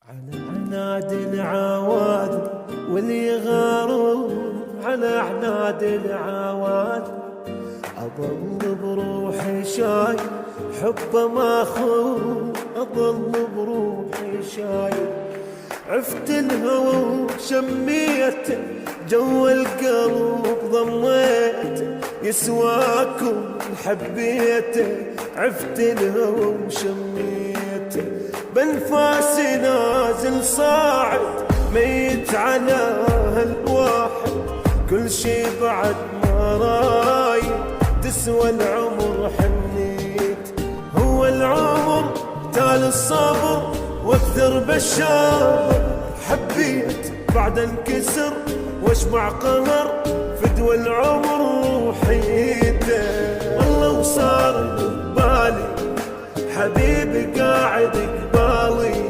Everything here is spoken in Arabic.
على عناد العواد واللي يغارون على عناد العواد، أظل بروحي شايل حبه ماخون، أظل بروحي شايل. عفت الهوى وشميته جوا القلب ضميته، يسواكم حبيته. عفت الهوى وشميته بنفاسي نازل صاعد، ميت على هالواحد. كل شي بعد ما رايد تسوى العمر حنيت. هو العمر تال الصبر واكثر بالشابر، حبيت بعد انكسر واشبع قمر. فدوى العمر وحيده والله وصار ببالي، حبيبي قاعد قبالي.